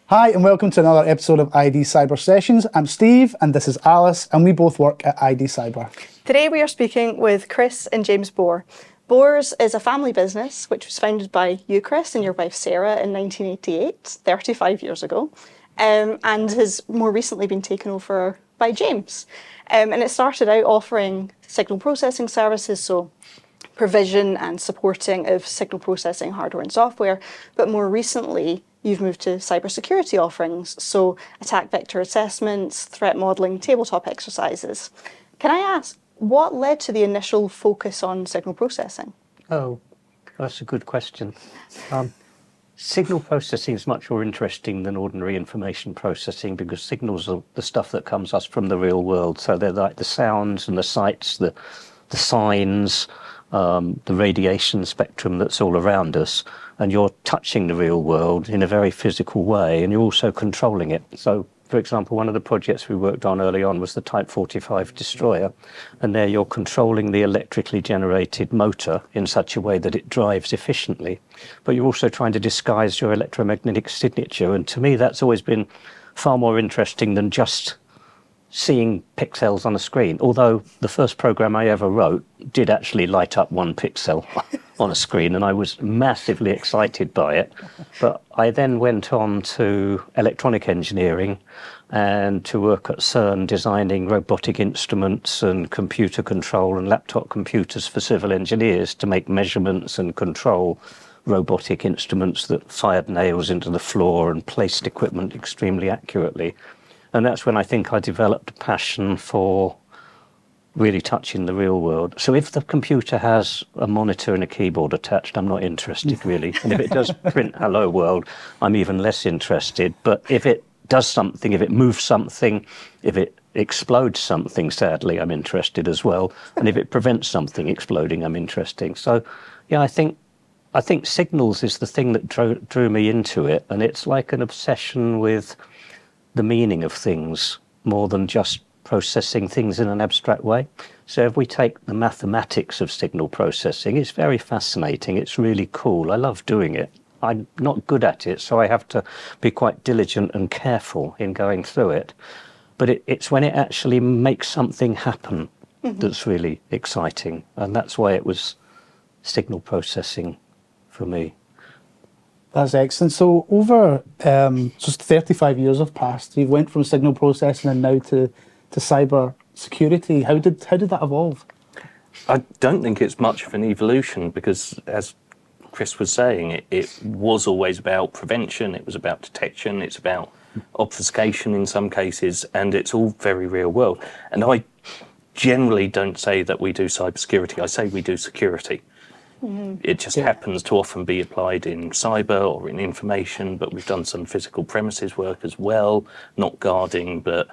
Hi and welcome to another episode of ID Cyber Sessions. I'm Steve and this is Alice and we both work at ID Cyber. Today we are speaking with Chris and James Bohr. Bohr's is a family business which was founded by you, Chris, and your wife Sarah in 1988, 35 years ago, and has more recently been taken over by James. And it started out offering signal processing services, so provision and supporting of signal processing hardware and software, but more recently you've moved to cybersecurity offerings, so attack vector assessments, threat modelling, tabletop exercises. Can I ask, what led to the initial focus on signal processing? Oh, that's a good question. Signal processing is much more interesting than ordinary information processing because signals are the stuff that comes us from the real world. So they're like the sounds and the sights, the signs, the radiation spectrum that's all around us. And you're touching the real world in a very physical way, and you're also controlling it. So, for example, one of the projects we worked on early on was the Type 45 destroyer, and there you're controlling the electrically generated motor in such a way that it drives efficiently, but you're also trying to disguise your electromagnetic signature, and to me that's always been far more interesting than just seeing pixels on a screen, although the first program I ever wrote did actually light up one pixel on a screen, and I was massively excited by it. But I then went on to electronic engineering and to work at CERN designing robotic instruments and computer control and laptop computers for civil engineers to make measurements and control robotic instruments that fired nails into the floor and placed equipment extremely accurately. And that's when I think I developed a passion for really touching the real world. So if the computer has a monitor and a keyboard attached, I'm not interested really. And if it does print hello world, I'm even less interested. But if it does something, if it moves something, if it explodes something, sadly, I'm interested as well. And if it prevents something exploding, I'm interested. So yeah, I think signals is the thing that drew me into it. And it's like an obsession with the meaning of things more than just processing things in an abstract way. So if we take the mathematics of signal processing, it's very fascinating. It's really cool. I love doing it. I'm not good at it, so I have to be quite diligent and careful in going through it. But it's when it actually makes something happen that's really exciting. And that's why it was signal processing for me. That's excellent. So over just 35 years have passed. You went from signal processing and now to cyber security. How did that evolve? I don't think it's much of an evolution because, as Chris was saying, it was always about prevention, it was about detection, it's about obfuscation in some cases, and it's all very real world. And I generally don't say that we do cybersecurity, I say we do security. It just happens to often be applied in cyber or in information, but we've done some physical premises work as well, not guarding, but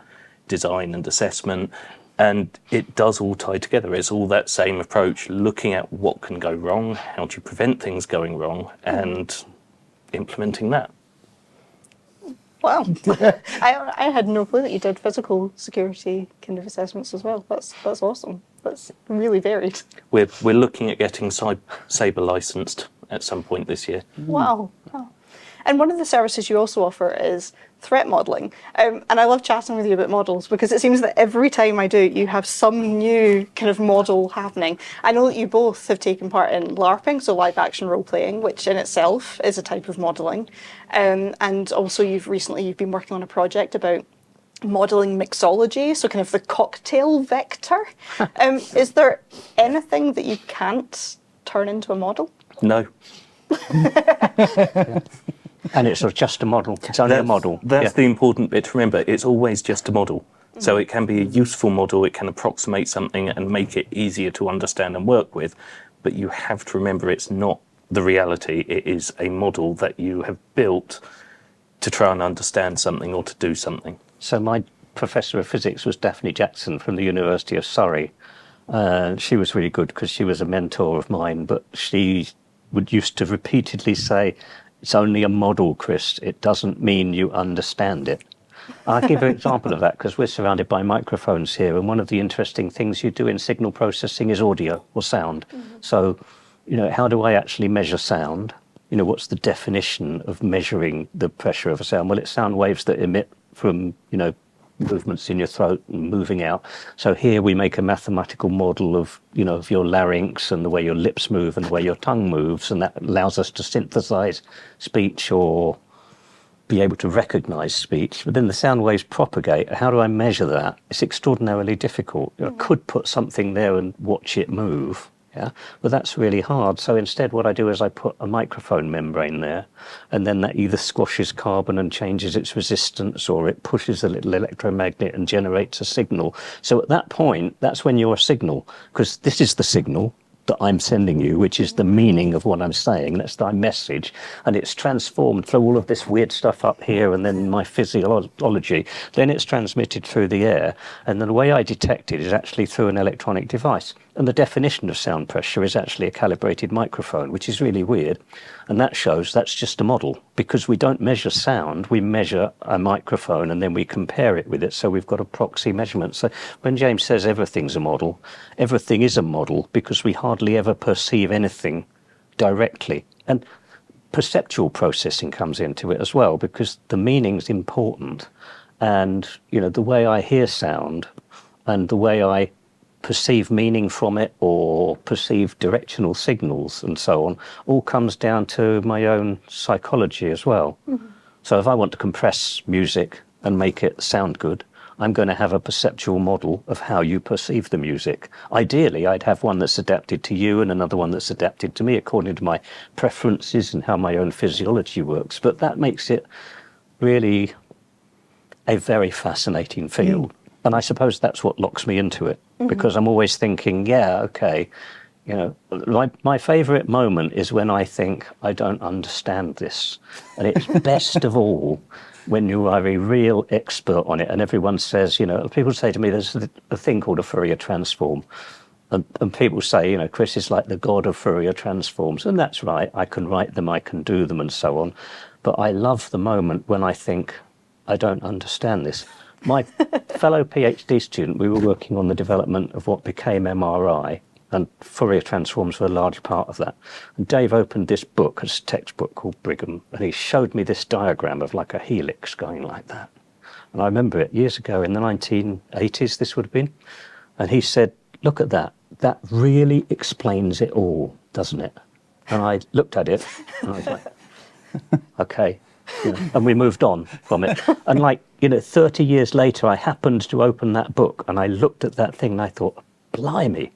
design and assessment. And it does all tie together. It's all that same approach, looking at what can go wrong, how do you prevent things going wrong, and implementing that. Wow. I had no clue that you did physical security kind of assessments as well. That's awesome. That's really varied. We're looking at getting Sabre licensed at some point this year. Wow. And one of the services you also offer is threat modelling. And I love chatting with you about models because it seems that every time I do, you have some new kind of model happening. I know that you both have taken part in LARPing, so live action role playing, which in itself is a type of modelling. And also you've been working on a project about modelling mixology, so kind of the cocktail vector. Is there anything that you can't turn into a model? No. And it's just a model. It's only a model. That's the important bit to remember. It's always just a model. So it can be a useful model, it can approximate something and make it easier to understand and work with. But you have to remember it's not the reality. It is a model that you have built to try and understand something or to do something. So my professor of physics was Daphne Jackson from the University of Surrey. She was really good because she was a mentor of mine, but she used to repeatedly say, it's only a model, Chris. It doesn't mean you understand it. I'll give an example of that because we're surrounded by microphones here, and one of the interesting things you do in signal processing is audio or sound. So, how do I actually measure sound? what's the definition of measuring the pressure of a sound? Well, it's sound waves that emit from, movements in your throat and moving out. So here we make a mathematical model of, of your larynx and the way your lips move and the way your tongue moves, and that allows us to synthesize speech or be able to recognize speech. But then the sound waves propagate. How do I measure that? It's extraordinarily difficult. I could put something there and watch it move, yeah, but that's really hard. So instead what I do is I put a microphone membrane there, and then that either squashes carbon and changes its resistance, or it pushes a little electromagnet and generates a signal. So at that point, that's when you're a signal, because this is the signal that I'm sending you, which is the meaning of what I'm saying. That's my message. And it's transformed through all of this weird stuff up here and then my physiology. Then it's transmitted through the air. And then the way I detect it is actually through an electronic device. And the definition of sound pressure is actually a calibrated microphone, which is really weird. And that shows that's just a model, because we don't measure sound, we measure a microphone and then we compare it with it. So we've got a proxy measurement. So when James says everything's a model, everything is a model, because we hardly ever perceive anything directly. And perceptual processing comes into it as well, because the meaning's important. And, the way I hear sound and the way I perceive meaning from it or perceive directional signals and so on all comes down to my own psychology as well. So if I want to compress music and make it sound good, I'm going to have a perceptual model of how you perceive the music. Ideally, I'd have one that's adapted to you and another one that's adapted to me according to my preferences and how my own physiology works. But that makes it really a very fascinating field. And I suppose that's what locks me into it, because I'm always thinking, yeah, okay, my favourite moment is when I think I don't understand this. And it's best of all when you are a real expert on it and everyone says, people say to me, there's a thing called a Fourier transform. And people say, Chris is like the god of Fourier transforms. And that's right, I can write them, I can do them and so on. But I love the moment when I think, I don't understand this. My fellow PhD student, we were working on the development of what became MRI, and Fourier transforms were a large part of that. And Dave opened this book, a textbook called Brigham, and he showed me this diagram of like a helix going like that. And I remember it years ago in the 1980s, this would have been. And he said, look at that. That really explains it all, doesn't it? And I looked at it and I was like, okay. And we moved on from it. And 30 years later, I happened to open that book and I looked at that thing and I thought, blimey,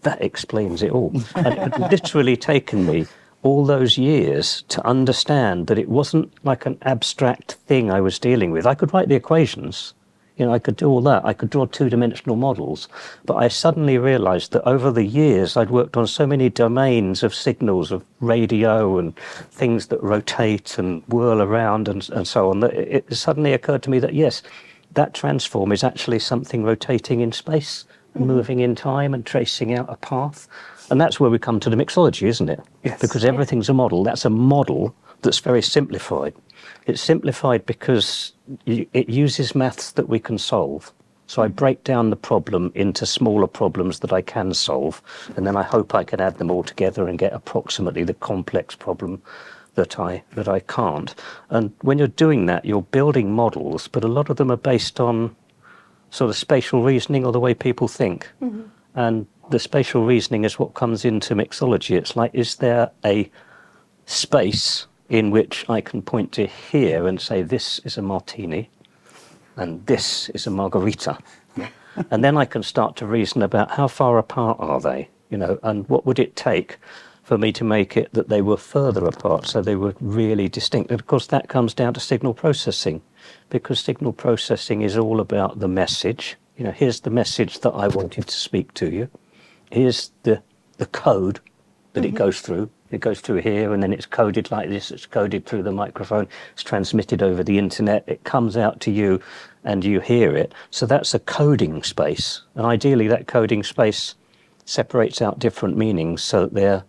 that explains it all. And it had literally taken me all those years to understand that it wasn't like an abstract thing I was dealing with. I could write the equations, I could do all that. I could draw two-dimensional models. But I suddenly realized that over the years, I'd worked on so many domains of signals, of radio and things that rotate and whirl around and so on, that it suddenly occurred to me that, yes, that transform is actually something rotating in space, moving in time and tracing out a path. And that's where we come to the mixology, isn't it? Yes. Because everything's a model. That's a model that's very simplified. It's simplified because it uses maths that we can solve. So I break down the problem into smaller problems that I can solve, and then I hope I can add them all together and get approximately the complex problem that I can't. And when you're doing that, you're building models, but a lot of them are based on sort of spatial reasoning or the way people think. And the spatial reasoning is what comes into mixology. It's like, is there a space in which I can point to here and say, this is a martini and this is a margarita. And then I can start to reason about how far apart are they, and what would it take for me to make it that they were further apart so they were really distinct. And of course that comes down to signal processing, because signal processing is all about the message. Here's the message that I wanted to speak to you. Here's the code that it goes through. It goes through here and then it's coded like this. It's coded through the microphone. It's transmitted over the internet. It comes out to you and you hear it. So that's a coding space. And ideally that coding space separates out different meanings so that they're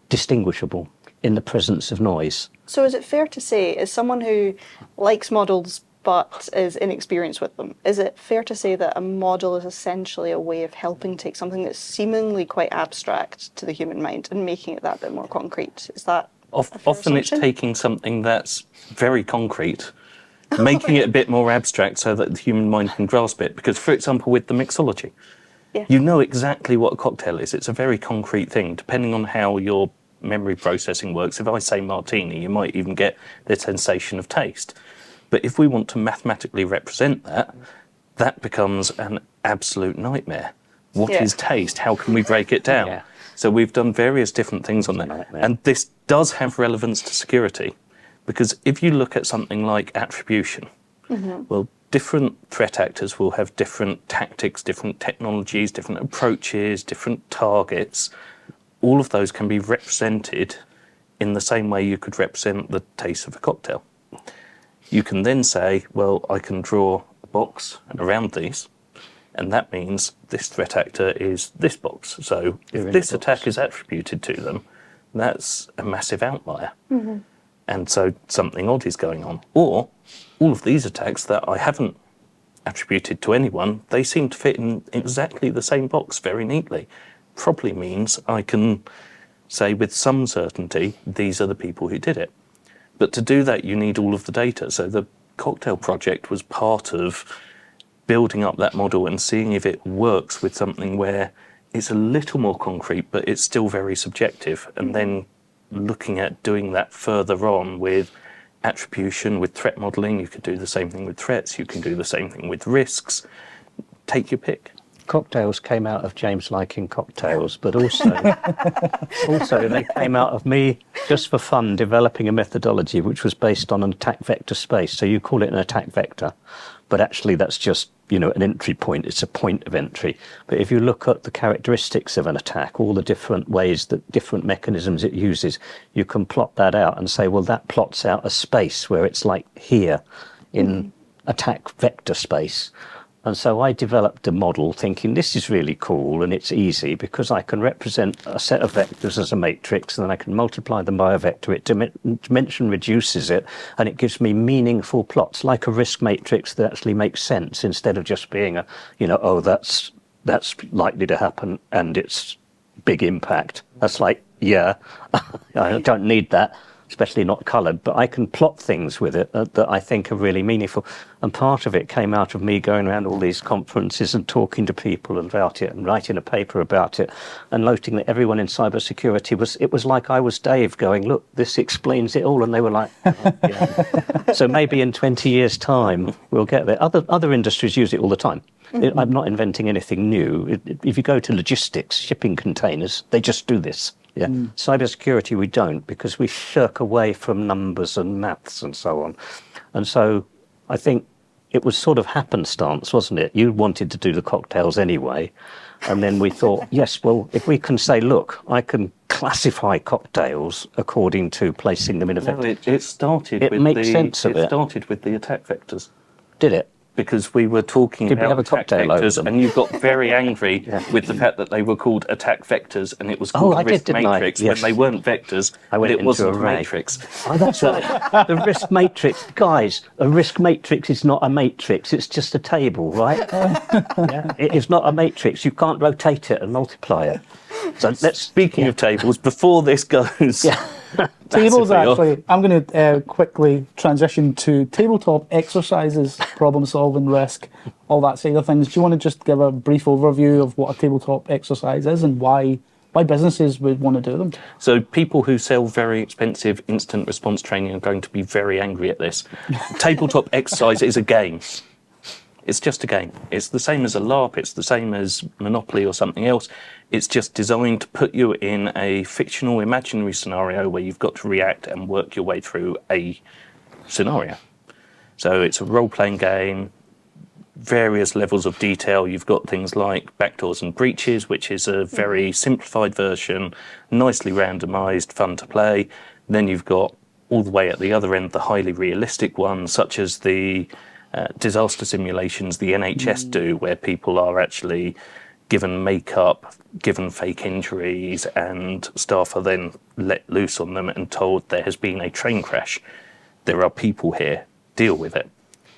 distinguishable in the presence of noise. So is it fair to say, as someone who likes models but is inexperienced with them, is it fair to say that a model is essentially a way of helping take something that's seemingly quite abstract to the human mind and making it that bit more concrete? Is that Often it's assumption. taking something that's very concrete, making it a bit more abstract so that the human mind can grasp it. Because, for example, with the mixology, Yeah. you know exactly what a cocktail is. It's a very concrete thing. Depending on how your memory processing works, if I say martini, you might even get the sensation of taste. But if we want to mathematically represent that, that becomes an absolute nightmare. What is Yeah. taste? How can we break it down? Yeah. So we've done various different things on that. nightmare. And this does have relevance to security, because if you look at something like attribution, well, different threat actors will have different tactics, different technologies, different approaches, different targets. All of those can be represented in the same way you could represent the taste of a cocktail. You can then say, well, I can draw a box around these, and that means this threat actor is this box. So You're if in this the box. attack is attributed to them, that's a massive outlier. And so something odd is going on. Or all of these attacks that I haven't attributed to anyone, they seem to fit in exactly the same box very neatly. Probably means I can say with some certainty, these are the people who did it. But to do that, you need all of the data. So the cocktail project was part of building up that model and seeing if it works with something where it's a little more concrete, but it's still very subjective. And then looking at doing that further on with attribution, with threat modeling. You could do the same thing with threats. You can do the same thing with risks. Take your pick. Cocktails came out of James liking cocktails, but also they came out of me just for fun developing a methodology which was based on an attack vector space. So you call it an attack vector, but actually that's just, you know, an entry point. It's a point of entry. But if you look at the characteristics of an attack, all the different ways, that different mechanisms it uses, you can plot that out and say, well, that plots out a space where it's like here in attack vector space. And so I developed a model thinking this is really cool and it's easy because I can represent a set of vectors as a matrix and then I can multiply them by a vector. It dimension reduces it and it gives me meaningful plots like a risk matrix that actually makes sense instead of just being a, you know, oh, that's likely to happen and it's big impact. That's like, yeah, I don't need that, especially not coloured, but I can plot things with it that I think are really meaningful. And part of it came out of me going around all these conferences and talking to people about it and writing a paper about it and noting that everyone in cybersecurity it was like I was Dave going, look, this explains it all. And they were like, oh, yeah. So maybe in 20 years' time, we'll get there. Other industries use it all the time. I'm not inventing anything new. If you go to logistics, shipping containers, they just do this. Yeah. Cybersecurity, we don't, because we shirk away from numbers and maths and so on. And so I think it was sort of happenstance, wasn't it? You wanted to do the cocktails anyway. And then we thought, yes, well, if we can say, look, I can classify cocktails according to placing them in a vector. No, it started It with makes sense of it. started with the attack vectors. Did it? Because we were talking Did we about have a attack cocktail over vectors, them? and you got very angry with the fact that they were called attack vectors, and it was called I a risk did, didn't I? matrix Yes. when they weren't vectors. I went but it into wasn't a a rage. matrix. Oh, that's right. The risk matrix. Guys, a risk matrix is not a matrix. It's just a table, right? Yeah. It is not a matrix. You can't rotate it and multiply it. So let's... Speaking of tables, before this goes, Tables, massively off. actually. I'm going to quickly transition to tabletop exercises, problem solving, risk, all that side of things. Do you want to just give a brief overview of what a tabletop exercise is and why businesses would want to do them? So people who sell very expensive instant response training are going to be very angry at this. Tabletop exercise is a game. It's just a game. It's the same as a LARP. It's the same as Monopoly or something else. It's just designed to put you in a fictional, imaginary scenario where you've got to react and work your way through a scenario. So it's a role-playing game, various levels of detail. You've got things like backdoors and breaches, which is a very simplified version, nicely randomized, fun to play. Then you've got all the way at the other end, the highly realistic ones, such as the disaster simulations the NHS do, where people are actually given makeup, given fake injuries, and staff are then let loose on them and told there has been a train crash. There are people here, deal with it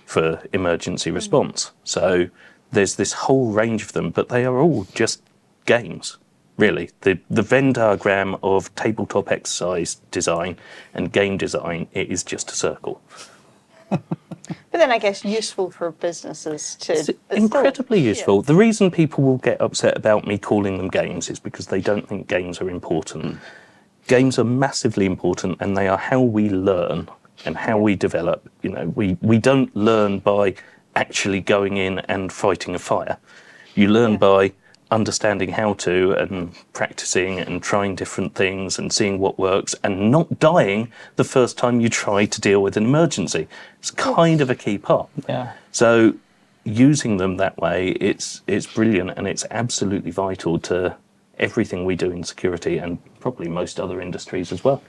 for emergency response. So there's this whole range of them, but they are all just games. really. The Venn diagram of tabletop exercise design and game design, it is just a circle. But then I guess useful for businesses to... It's incredibly useful. The reason people will get upset about me calling them games is because they don't think games are important. Games are massively important, and they are how we learn and how we develop. You know, we don't learn by actually going in and fighting a fire. You learn by understanding how to and practicing and trying different things and seeing what works and not dying the first time you try to deal with an emergency. It's kind of a key part. Yeah. So using them that way, it's brilliant, and it's absolutely vital to everything we do in security and probably most other industries as well.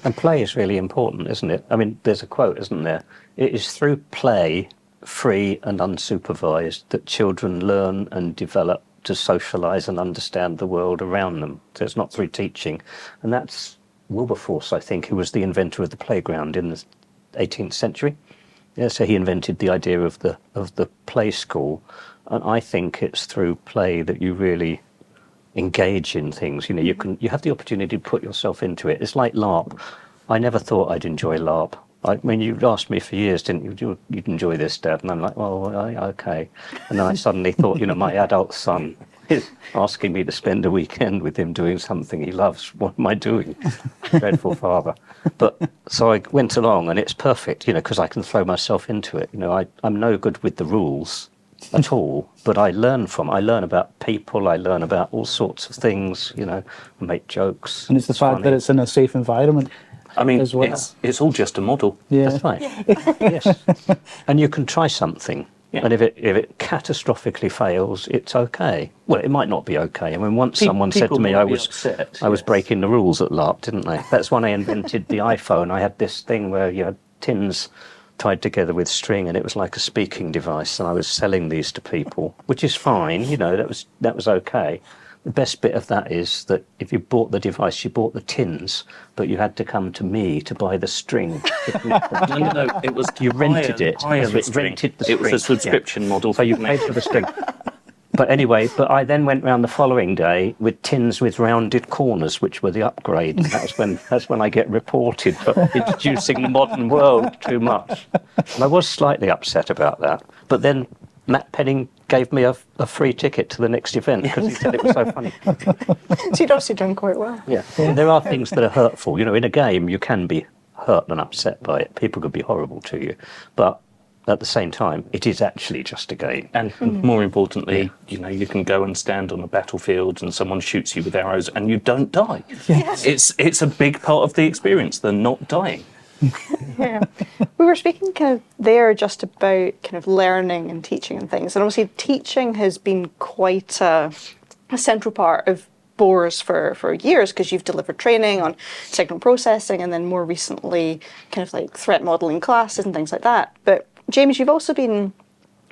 And play is really important, isn't it? I mean, there's a quote, isn't there? It is through play, free and unsupervised, that children learn and develop to socialise and understand the world around them. So it's not through teaching. And that's Wilberforce, I think, who was the inventor of the playground in the 18th century. Yeah, so he invented the idea of the play school. And I think it's through play that you really engage in things. You know, you have the opportunity to put yourself into it. It's like LARP. I never thought I'd enjoy LARP. I mean, you asked me for years, didn't you? You'd enjoy this, Dad, and I'm like, well, okay. And then I suddenly thought, you know, my adult son is asking me to spend a weekend with him doing something he loves. What am I doing? Dreadful father. But so I went along, and it's perfect, you know, because I can throw myself into it. You know, I'm no good with the rules at all, but I learn about people, I learn about all sorts of things, you know, I make jokes. And it's the fact that it's in a safe environment. I mean, as well. it's all just a model. Yeah. That's right. Yes. And you can try something. Yeah. And if it catastrophically fails, it's okay. Well, it might not be okay. I mean, once someone said to me I was breaking the rules at LARP, didn't they? That's when I invented the iPhone. I had this thing where you had tins tied together with string, and it was like a speaking device, and I was selling these to people, which is fine, you know, that was okay. The best bit of that is that if you bought the device, you bought the tins, but you had to come to me to buy the string. No, it was you rented it. Rented the string. It was a subscription model. So you paid for the string. But anyway, I then went round the following day with tins with rounded corners, which were the upgrade. That's when I get reported for introducing the modern world too much. And I was slightly upset about that. But then Matt Penning gave me a free ticket to the next event because he said it was so funny. So you'd obviously done quite well. Yeah. There are things that are hurtful. You know, in a game, you can be hurt and upset by it. People could be horrible to you. But at the same time, it is actually just a game. And more importantly, you know, you can go and stand on a battlefield and someone shoots you with arrows and you don't die. Yes. It's a big part of the experience, the not dying. Yeah. We were speaking kind of there just about kind of learning and teaching and things. And obviously teaching has been quite a central part of Boars for years, because you've delivered training on signal processing and then more recently kind of like threat modelling classes and things like that. But James, you've also been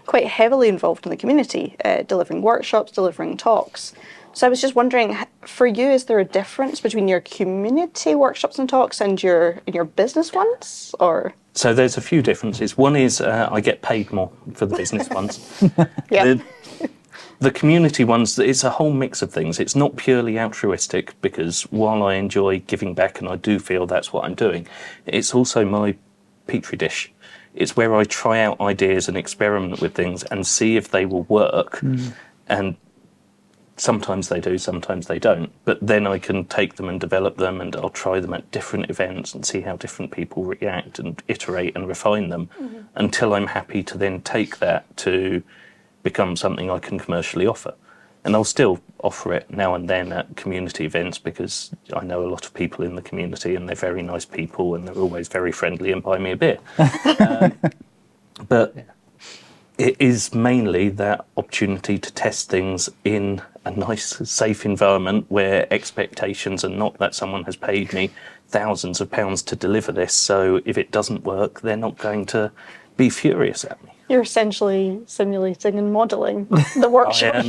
quite heavily involved in the community, delivering workshops, delivering talks. So I was just wondering, for you, is there a difference between your community workshops and talks and your business ones, or? So there's a few differences. One is I get paid more for the business ones. Yeah. The community ones, it's a whole mix of things. It's not purely altruistic, because while I enjoy giving back and I do feel that's what I'm doing, it's also my petri dish. It's where I try out ideas and experiment with things and see if they will work. And sometimes they do, sometimes they don't. But then I can take them and develop them, and I'll try them at different events and see how different people react and iterate and refine them until I'm happy to then take that to become something I can commercially offer. And I'll still offer it now and then at community events, because I know a lot of people in the community and they're very nice people and they're always very friendly and buy me a beer. But it is mainly that opportunity to test things in a nice, safe environment where expectations are not that someone has paid me thousands of pounds to deliver this, so if it doesn't work, they're not going to be furious at me. You're essentially simulating and modelling the workshop.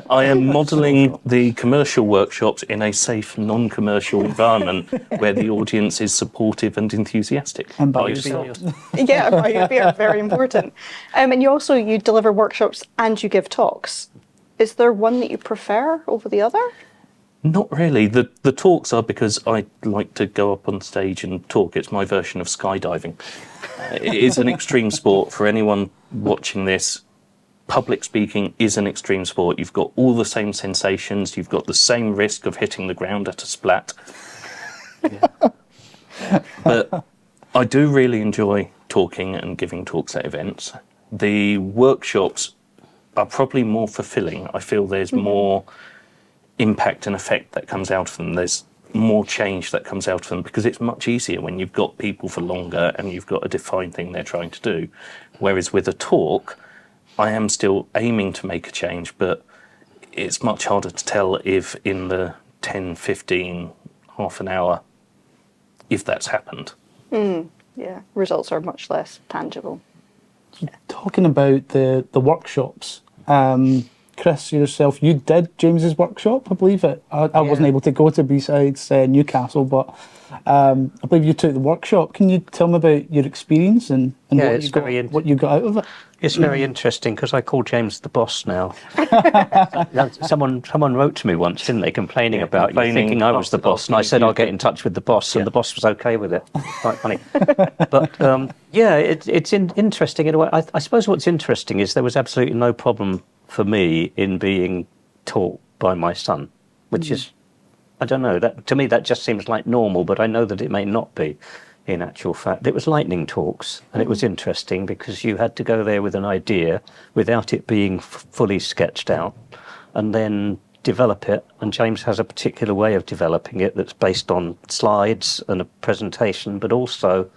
I am modelling the commercial workshops in a safe, non-commercial environment where the audience is supportive and enthusiastic. And by yourself. Yeah, by your beer, very important. And you deliver workshops and you give talks. Is there one that you prefer over the other? Not really. The talks are because I like to go up on stage and talk. It's my version of skydiving. It is an extreme sport. For anyone watching this, public speaking is an extreme sport. You've got all the same sensations. You've got the same risk of hitting the ground at a splat. But I do really enjoy talking and giving talks at events. The workshops are probably more fulfilling. I feel there's more impact and effect that comes out of them. There's more change that comes out of them because it's much easier when you've got people for longer and you've got a defined thing they're trying to do. Whereas with a talk, I am still aiming to make a change, but it's much harder to tell if in the 10, 15, half an hour, if that's happened. Yeah, results are much less tangible. Talking about the workshops, Chris, yourself, you did James's workshop, I believe it. I wasn't able to go to B-Sides Newcastle, but I believe you took the workshop. Can you tell me about your experience and what you got out of it? It's very interesting because I call James the boss now. Someone wrote to me once, didn't they, complaining about you thinking I was the boss, and I said I'll get in touch with the boss, and the boss was okay with it. Quite funny. But it's interesting in a way. I suppose what's interesting is there was absolutely no problem for me in being taught by my son, which is, I don't know, that to me that just seems like normal, but I know that it may not be. In actual fact, it was lightning talks, and it was interesting because you had to go there with an idea without it being fully sketched out, and then develop it. And James has a particular way of developing it that's based on slides and a presentation, but also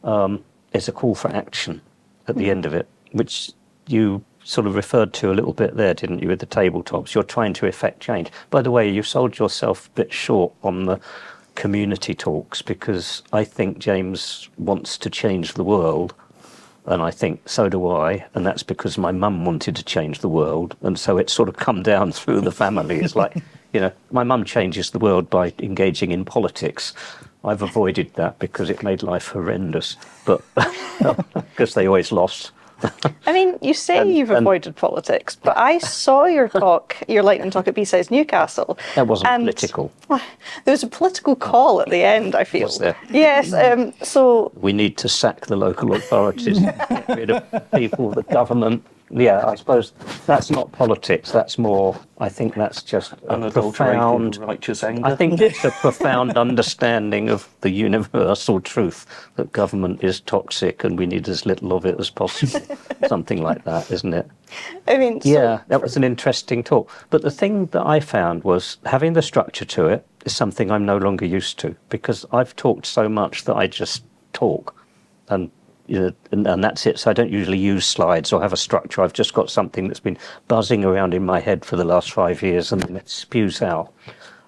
there's a call for action at the end of it, which you sort of referred to a little bit there, didn't you, with the tabletops? You're trying to effect change. By the way, you sold yourself a bit short on the community talks, because I think James wants to change the world, and I think so do I, and that's because my mum wanted to change the world, and so it's sort of come down through the family. It's like, my mum changes the world by engaging in politics. I've avoided that because it made life horrendous, but because they always lost. I mean, you say you've avoided politics, but I saw your lightning talk at B-Sides Newcastle. That wasn't political. There was a political call at the end, I feel. Was there? Yes, so... We need to sack the local authorities, get rid of people, the government. Yeah, I suppose that's not politics. That's more, I think that's just a profound, righteous anger. I think it's a profound understanding of the universal truth that government is toxic and we need as little of it as possible. Something like that, isn't it? I mean, yeah, that was an interesting talk. But the thing that I found was having the structure to it is something I'm no longer used to, because I've talked so much that I just talk and that's it. So I don't usually use slides or have a structure. I've just got something that's been buzzing around in my head for the last 5 years, and then it spews out.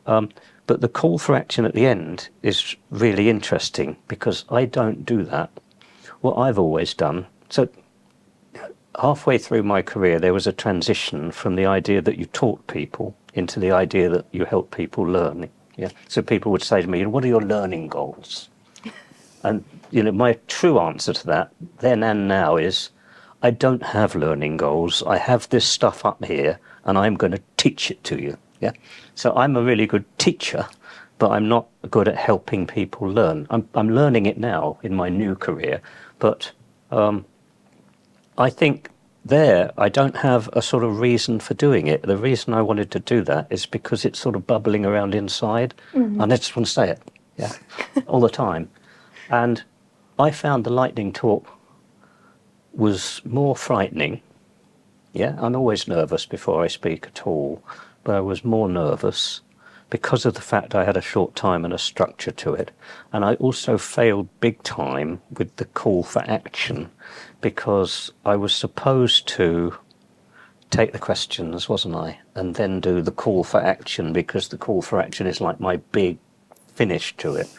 But the call for action at the end is really interesting, because I don't do that. What I've always done, so halfway through my career, there was a transition from the idea that you taught people into the idea that you help people learn. Yeah. So people would say to me, what are your learning goals? And my true answer to that then and now is, I don't have learning goals. I have this stuff up here and I'm going to teach it to you. Yeah. So I'm a really good teacher, but I'm not good at helping people learn. I'm learning it now in my new career, but I think I don't have a sort of reason for doing it. The reason I wanted to do that is because it's sort of bubbling around inside, and I just want to say it, all the time. And I found the lightning talk was more frightening. Yeah, I'm always nervous before I speak at all, but I was more nervous because of the fact I had a short time and a structure to it. And I also failed big time with the call for action, because I was supposed to take the questions, wasn't I? And then do the call for action, because the call for action is like my big finish to it.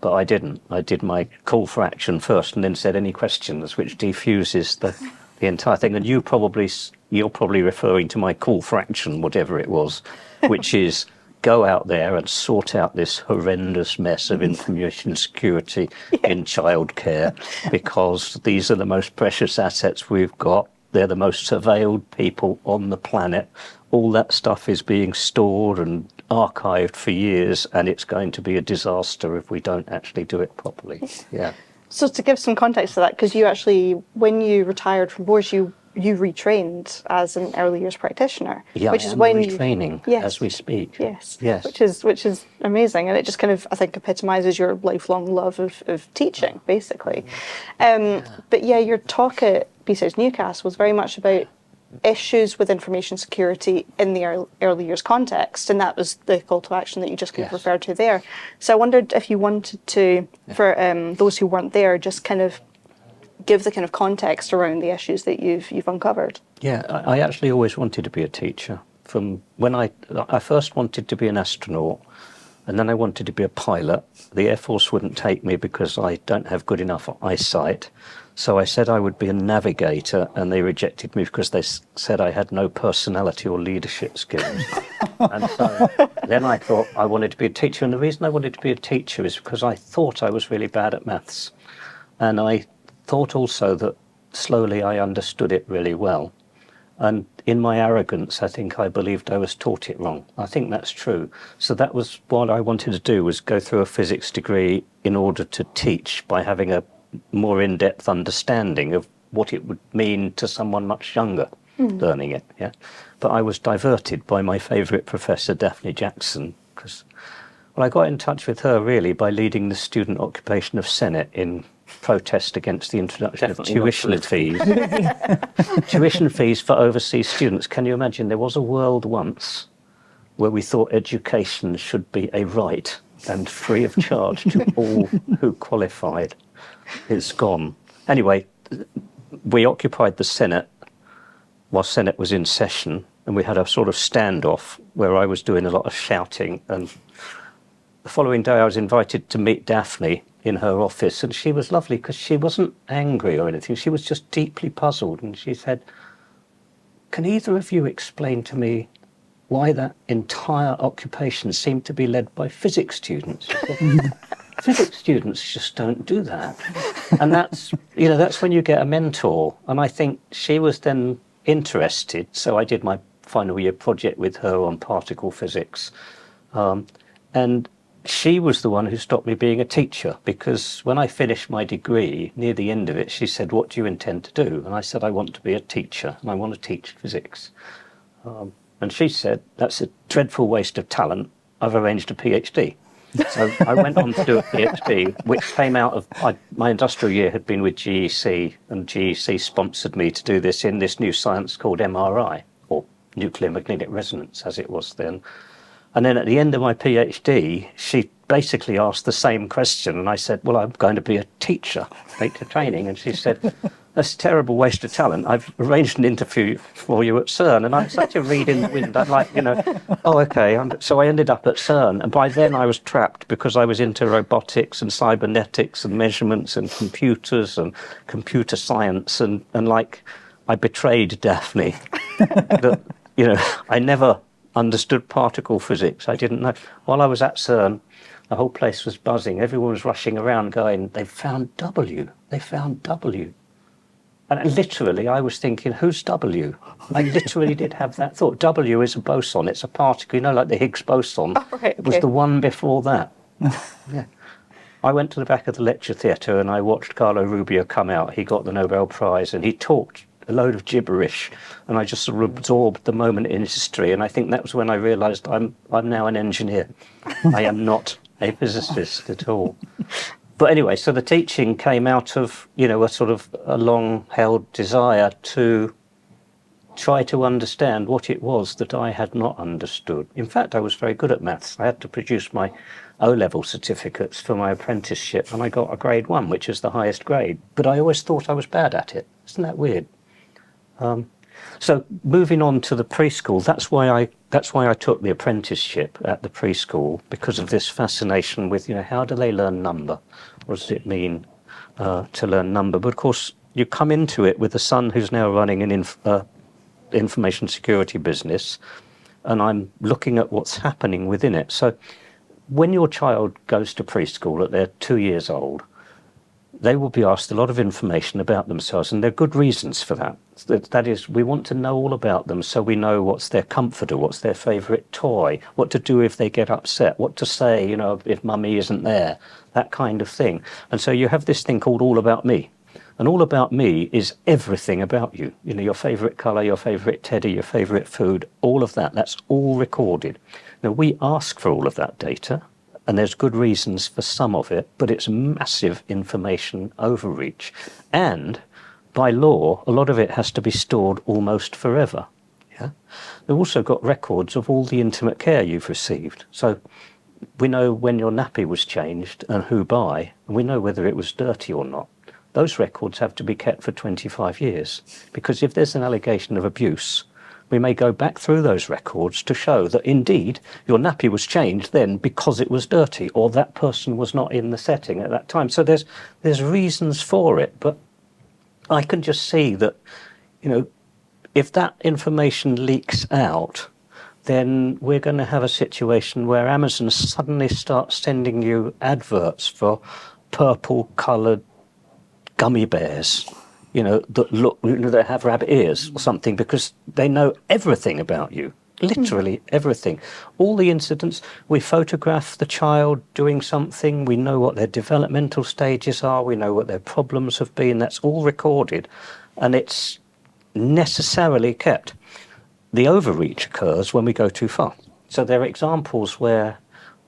But I didn't. I did my call for action first and then said any questions, which defuses the entire thing. And you're probably referring to my call for action, whatever it was, which is go out there and sort out this horrendous mess of information security in childcare, because these are the most precious assets we've got. they're the most surveilled people on the planet. All that stuff is being stored and archived for years, and it's going to be a disaster if we don't actually do it properly. Yeah. So to give some context to that, because you actually, when you retired from Boars, you retrained as an early years practitioner. Yeah, which I is am when retraining yes, as we speak. Yes. Yes. Which is amazing, and it just kind of, I think, epitomises your lifelong love of teaching, basically. But yeah, your talk at B6 Newcastle was very much about issues with information security in the early years context, and that was the call to action that you just kind of Yes. referred to there. So I wondered if you wanted to, for those who weren't there, just kind of give the kind of context around the issues that you've uncovered. Yeah, I actually always wanted to be a teacher. From when I first wanted to be an astronaut, and then I wanted to be a pilot. The Air Force wouldn't take me because I don't have good enough eyesight. So I said I would be a navigator, and they rejected me because they said I had no personality or leadership skills. And so then I thought I wanted to be a teacher. And the reason I wanted to be a teacher is because I thought I was really bad at maths. And I thought also that slowly I understood it really well. And in my arrogance, I think I believed I was taught it wrong. I think that's true. So that was what I wanted to do, was go through a physics degree in order to teach by having a more in-depth understanding of what it would mean to someone much younger learning it. Yeah, but I was diverted by my favourite professor, Daphne Jackson, because I got in touch with her really by leading the student occupation of Senate in protest against the introduction of tuition fees. Tuition fees for overseas students. Can you imagine? There was a world once where we thought education should be a right and free of charge to all who qualified. It's gone. Anyway, we occupied the Senate while Senate was in session, and we had a sort of standoff where I was doing a lot of shouting, and the following day I was invited to meet Daphne in her office, and she was lovely because she wasn't angry or anything. She was just deeply puzzled, and she said, "Can either of you explain to me why that entire occupation seemed to be led by physics students?" Physics students just don't do that. And that's when you get a mentor. And I think she was then interested. So I did my final year project with her on particle physics. And she was the one who stopped me being a teacher, because when I finished my degree, near the end of it, she said, "What do you intend to do?" And I said, "I want to be a teacher, and I want to teach physics." And she said, "That's a dreadful waste of talent. I've arranged a PhD." So I went on to do a PhD, which came out of my industrial year had been with GEC, and GEC sponsored me to do this in this new science called MRI, or nuclear magnetic resonance, as it was then. And then at the end of my PhD, she basically asked the same question, and I said, "Well, I'm going to be a teacher, teacher training." And she said, "That's a terrible waste of talent. I've arranged an interview for you at CERN." And I'm such a reed in the wind. I'm like, oh, okay. So I ended up at CERN. And by then I was trapped because I was into robotics and cybernetics and measurements and computers and computer science. And I betrayed Daphne. That, I never understood particle physics. I didn't know. While I was at CERN, the whole place was buzzing. Everyone was rushing around going, "They've found W. They found W." And literally, I was thinking, who's W? I literally did have that thought. W is a boson. It's a particle, like the Higgs boson. Oh, right, It was the one before that. Yeah. I went to the back of the lecture theatre and I watched Carlo Rubio come out. He got the Nobel Prize and he talked a load of gibberish. And I just sort of absorbed the moment in history. And I think that was when I realised I'm now an engineer. I am not a physicist at all. But anyway, so the teaching came out of, a sort of a long-held desire to try to understand what it was that I had not understood. In fact, I was very good at maths. I had to produce my O-level certificates for my apprenticeship, and I got a grade 1, which is the highest grade. But I always thought I was bad at it. Isn't that weird? So moving on to the preschool, that's why I took the apprenticeship at the preschool, because of this fascination with, how do they learn number? What does it mean to learn number? But of course, you come into it with a son who's now running an information security business, and I'm looking at what's happening within it. So when your child goes to preschool, they're 2 years old, they will be asked a lot of information about themselves, and there are good reasons for that. That is, we want to know all about them so we know what's their comforter, what's their favourite toy, what to do if they get upset, what to say, if mummy isn't there, that kind of thing. And so you have this thing called All About Me. And All About Me is everything about you. Your favourite colour, your favourite teddy, your favourite food, all of that. That's all recorded. Now, we ask for all of that data, and there's good reasons for some of it, but it's massive information overreach. And by law, a lot of it has to be stored almost forever. Yeah? They've also got records of all the intimate care you've received. So we know when your nappy was changed and who by, and we know whether it was dirty or not. Those records have to be kept for 25 years, because if there's an allegation of abuse, we may go back through those records to show that indeed your nappy was changed then because it was dirty, or that person was not in the setting at that time. So there's reasons for it, but I can just see that, if that information leaks out, then we're going to have a situation where Amazon suddenly starts sending you adverts for purple-coloured gummy bears, that have rabbit ears or something, because they know everything about you, literally everything. All the incidents, we photograph the child doing something, we know what their developmental stages are, we know what their problems have been, that's all recorded, and it's necessarily kept. The overreach occurs when we go too far. So there are examples where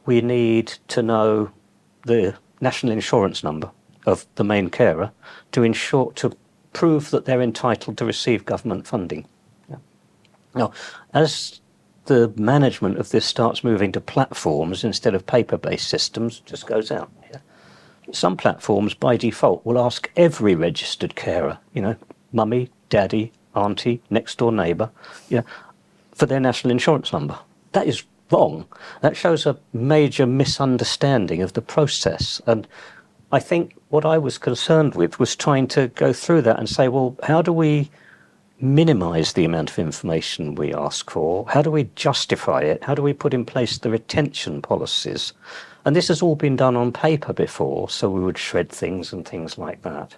we need to know the national insurance number of the main carer to prove that they're entitled to receive government funding. Yeah. Now, as the management of this starts moving to platforms instead of paper-based systems, it just goes out. Yeah. Some platforms, by default, will ask every registered carer, mummy, daddy, auntie, next-door neighbour, for their national insurance number. That is wrong. That shows a major misunderstanding of the process. And I think what I was concerned with was trying to go through that and say, well, how do we minimise the amount of information we ask for? How do we justify it? How do we put in place the retention policies? And this has all been done on paper before, so we would shred things and things like that.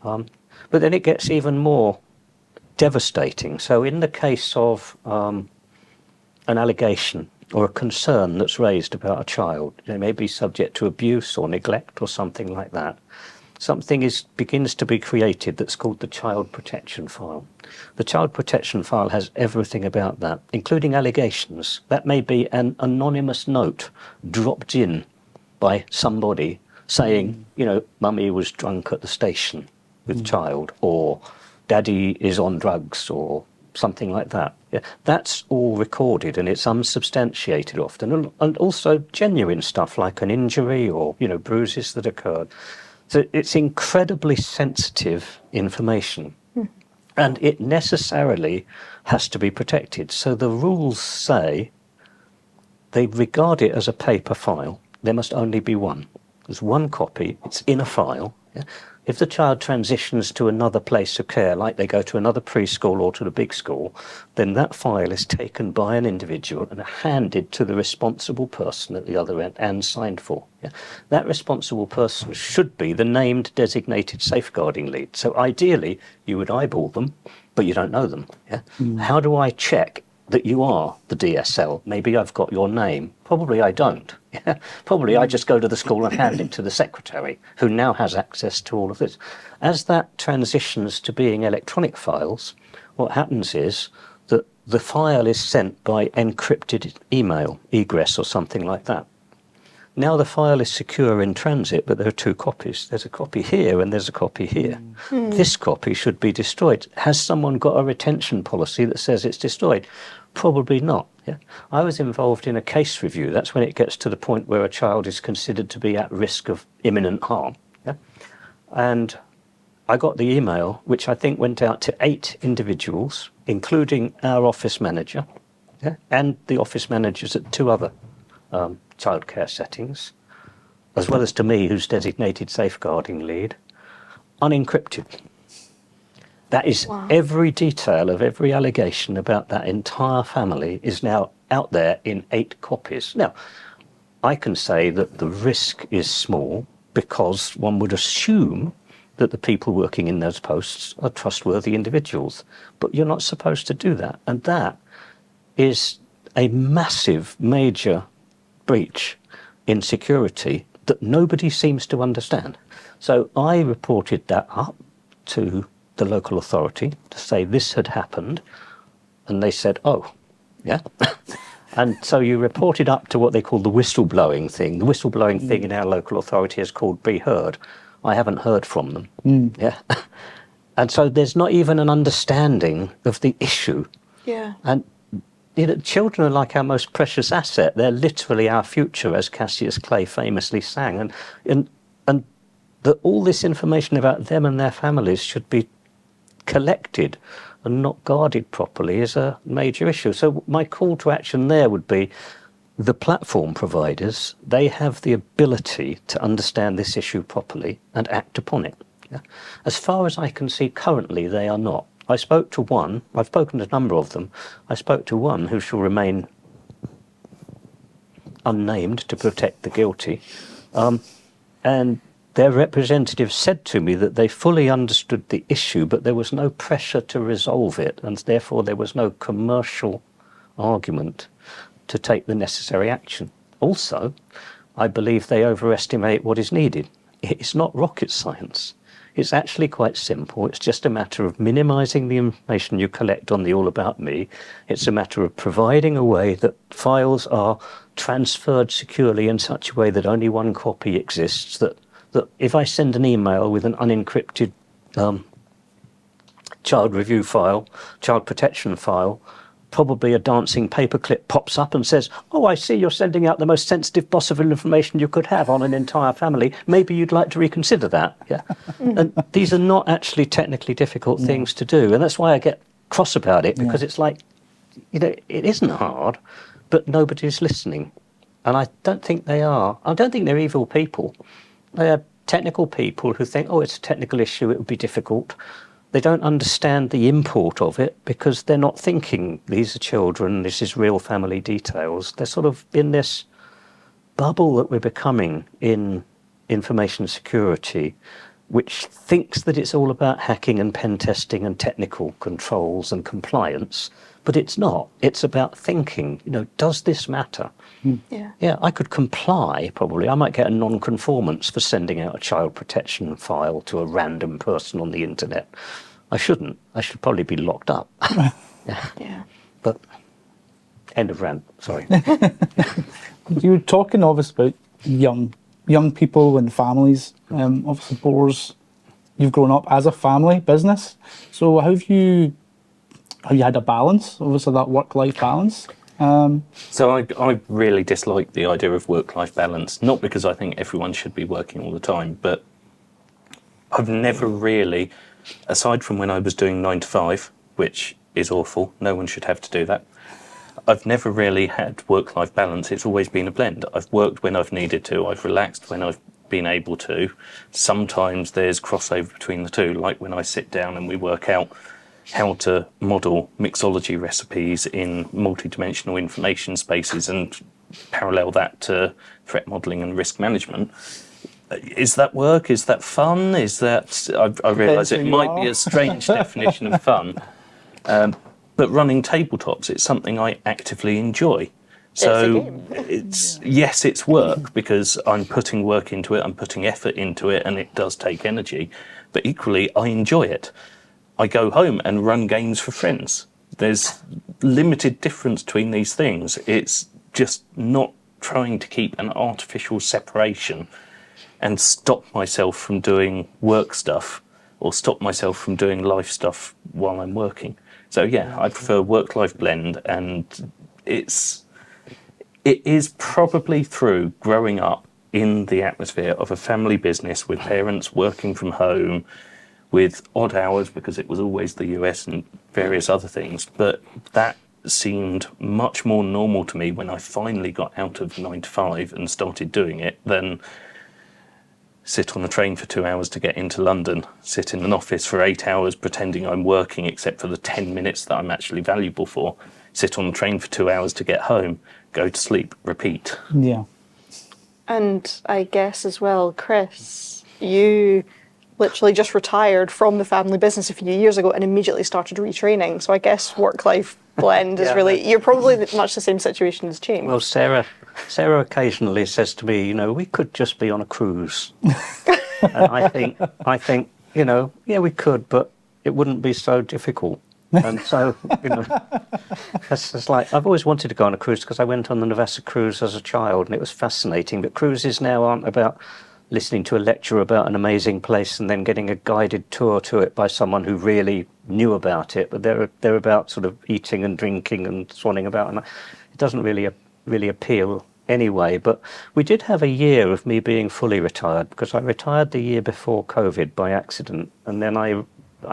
But then it gets even more devastating. So in the case of an allegation or a concern that's raised about a child, they may be subject to abuse or neglect or something like that, something begins to be created that's called the Child Protection File. The Child Protection File has everything about that, including allegations. That may be an anonymous note dropped in by somebody saying, mummy was drunk at the station with child, or daddy is on drugs, or something like that. Yeah, that's all recorded, and it's unsubstantiated often, and also genuine stuff like an injury or bruises that occurred. So it's incredibly sensitive information, and it necessarily has to be protected. So the rules say they regard it as a paper file. There must only be one. There's one copy. It's in a file. Yeah? If the child transitions to another place of care, like they go to another preschool or to the big school, then that file is taken by an individual and handed to the responsible person at the other end and signed for. Yeah? That responsible person should be the named designated safeguarding lead. So ideally, you would eyeball them, but you don't know them. Yeah? How do I check that you are the DSL? Maybe I've got your name. Probably I don't. Probably I just go to the school and hand it to the secretary, who now has access to all of this. As that transitions to being electronic files, what happens is that the file is sent by encrypted email, egress or something like that. Now the file is secure in transit, but there are two copies. There's a copy here and there's a copy here. This copy should be destroyed. Has someone got a retention policy that says it's destroyed? Probably not. Yeah? I was involved in a case review. That's when it gets to the point where a child is considered to be at risk of imminent harm. Yeah? And I got the email, which I think went out to 8 individuals, including our office manager, and the office managers at 2 other childcare settings, as well as to me, who's designated safeguarding lead, unencrypted. That is every detail of every allegation about that entire family is now out there in 8 copies. Now, I can say that the risk is small, because one would assume that the people working in those posts are trustworthy individuals. But you're not supposed to do that. And that is a massive, major breach in security that nobody seems to understand. So I reported that up to the local authority to say this had happened, and they said, oh, yeah. And so you reported up to what they call the whistleblowing thing. The whistleblowing thing in our local authority is called Be Heard. I haven't heard from them. Yeah. And so there's not even an understanding of the issue. Yeah. And children are like our most precious asset. They're literally our future, as Cassius Clay famously sang. And that all this information about them and their families should be collected and not guarded properly is a major issue. So my call to action there would be the platform providers, they have the ability to understand this issue properly and act upon it. Yeah? As far as I can see currently, they are not. I spoke to one, I've spoken to a number of them, I spoke to one who shall remain unnamed to protect the guilty, and their representative said to me that they fully understood the issue, but there was no pressure to resolve it, and therefore there was no commercial argument to take the necessary action. Also, I believe they overestimate what is needed. It's not rocket science. It's actually quite simple. It's just a matter of minimizing the information you collect on the All About Me. It's a matter of providing a way that files are transferred securely in such a way that only one copy exists, that if I send an email with an unencrypted child review file, child protection file, probably a dancing paperclip pops up and says, oh, I see you're sending out the most sensitive possible information you could have on an entire family. Maybe you'd like to reconsider that. Yeah. And these are not actually technically difficult things to do. And that's why I get cross about it, because it's like, it isn't hard, but nobody's listening. And I don't think they are. I don't think they're evil people. They are technical people who think, oh, it's a technical issue, it would be difficult. They don't understand the import of it because they're not thinking, these are children, this is real family details. They're sort of in this bubble that we're becoming in information security, which thinks that it's all about hacking and pen testing and technical controls and compliance, but it's not. It's about thinking, does this matter? Yeah, I could comply, probably. I might get a non-conformance for sending out a child protection file to a random person on the internet. I shouldn't. I should probably be locked up. Yeah. But, end of rant, sorry. You were talking, obviously, about young people and families. Obviously, Boars, you've grown up as a family business. So have you had a balance, obviously, that work-life balance? So I really dislike the idea of work-life balance, not because I think everyone should be working all the time, but I've never really, aside from when I was doing 9 to 5, which is awful, no one should have to do that, I've never really had work-life balance. It's always been a blend. I've worked when I've needed to, I've relaxed when I've been able to. Sometimes there's crossover between the two, like when I sit down and we work out how to model mixology recipes in multi-dimensional information spaces and parallel that to threat modeling and risk management. Is that work? Is that fun? Is that... I realise it might be a strange definition of fun, but running tabletops, it's something I actively enjoy. So yes, it's work because I'm putting work into it, I'm putting effort into it, and it does take energy, but equally I enjoy it. I go home and run games for friends. There's limited difference between these things. It's just not trying to keep an artificial separation and stop myself from doing work stuff or stop myself from doing life stuff while I'm working. So yeah, I prefer work-life blend, and it is probably through growing up in the atmosphere of a family business with parents working from home, with odd hours because it was always the US and various other things, but that seemed much more normal to me when I finally got out of 9 to 5 and started doing it than sit on a train for 2 hours to get into London, sit in an office for 8 hours pretending I'm working except for the 10 minutes that I'm actually valuable for, sit on the train for 2 hours to get home, go to sleep, repeat. Yeah. And I guess as well, Chris, you literally just retired from the family business a few years ago and immediately started retraining. So I guess work-life blend is Yeah, really, you're probably much the same situation as James. Well, Sarah occasionally says to me, we could just be on a cruise. And I think, yeah, we could, but it wouldn't be so difficult. And so, that's just like, I've always wanted to go on a cruise because I went on the Navassa cruise as a child and it was fascinating. But cruises now aren't about listening to a lecture about an amazing place and then getting a guided tour to it by someone who really knew about it. But they're about sort of eating and drinking and swanning about, and it doesn't really appeal anyway. But we did have a year of me being fully retired because I retired the year before COVID by accident, and then I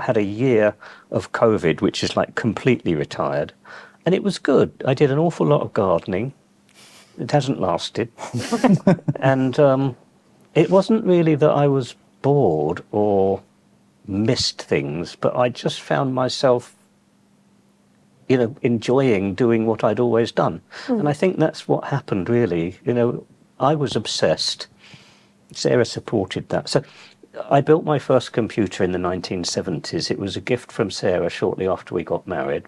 had a year of COVID, which is like completely retired, and it was good. I did an awful lot of gardening. It hasn't lasted, and it wasn't really that I was bored or missed things, but I just found myself, enjoying doing what I'd always done. And I think that's what happened, really. I was obsessed. Sarah supported that. So I built my first computer in the 1970s. It was a gift from Sarah shortly after we got married.